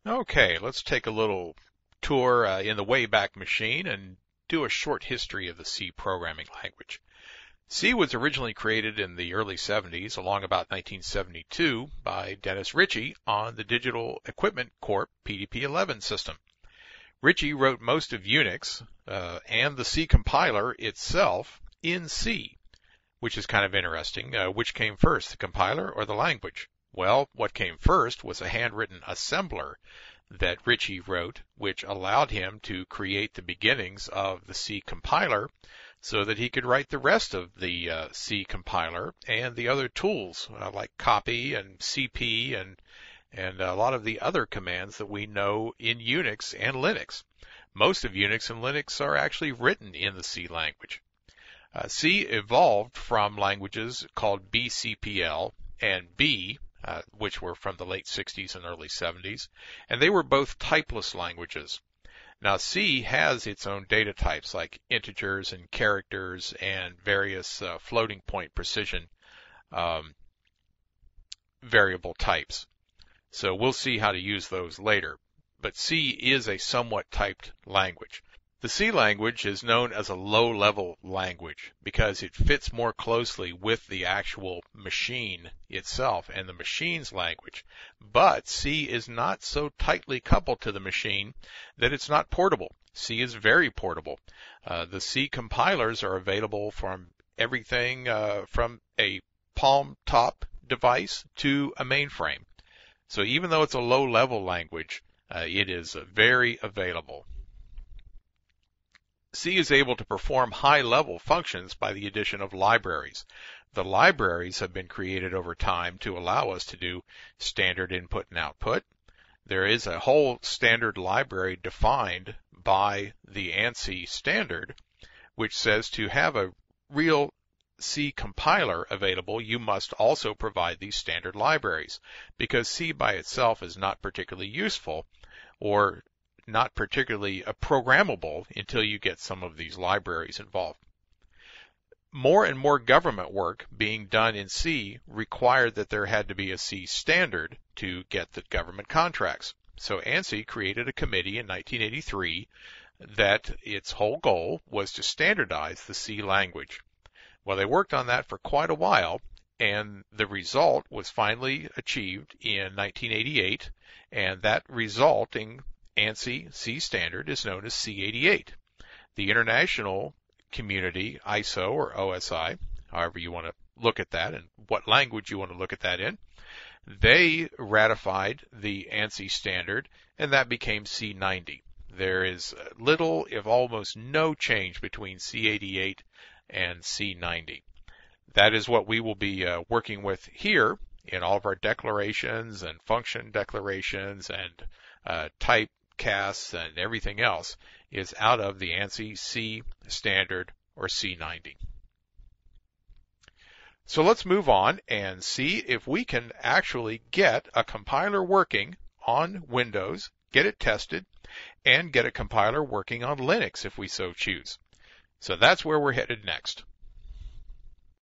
Okay, let's take a little tour in the Wayback Machine and do a short history of the C programming language. C was originally created in the early 70s, along about 1972, by Dennis Ritchie on the Digital Equipment Corp PDP-11 system. Ritchie wrote most of Unix and the C compiler itself in C, which is kind of interesting. Which came first, the compiler or the language? Well, what came first was a handwritten assembler that Ritchie wrote, which allowed him to create the beginnings of the C compiler so that he could write the rest of the C compiler and the other tools like copy and CP and a lot of the other commands that we know in Unix and Linux. Most of Unix and Linux are actually written in the C language. C evolved from languages called BCPL and B, which were from the late 60s and early 70s, and they were both typeless languages. Now, C has its own data types like integers and characters and various floating point precision variable types. So we'll see how to use those later. But C is a somewhat typed language. The C language is known as a low-level language because it fits more closely with the actual machine itself and the machine's language. But C is not so tightly coupled to the machine that it's not portable. C is very portable. The C compilers are available from everything from a palm-top device to a mainframe. So even though it's a low-level language, it is very available. C is able to perform high-level functions by the addition of libraries. The libraries have been created over time to allow us to do standard input and output. There is a whole standard library defined by the ANSI standard, which says to have a real C compiler available, you must also provide these standard libraries, because C by itself is not particularly useful or not particularly programmable until you get some of these libraries involved. More and more government work being done in C required that there had to be a C standard to get the government contracts. So ANSI created a committee in 1983 that its whole goal was to standardize the C language. Well, they worked on that for quite a while, and the result was finally achieved in 1988, and that resulting ANSI C standard is known as C88. The international community, ISO or OSI, however you want to look at that and what language you want to look at that in, they ratified the ANSI standard, and that became C90. There is little, if almost no change between C88 and C90. That is what we will be working with here in all of our declarations and function declarations and type casts and everything else is out of the ANSI C standard or C90. So let's move on and see if we can actually get a compiler working on Windows, get it tested, and get a compiler working on Linux if we so choose. So that's where we're headed next.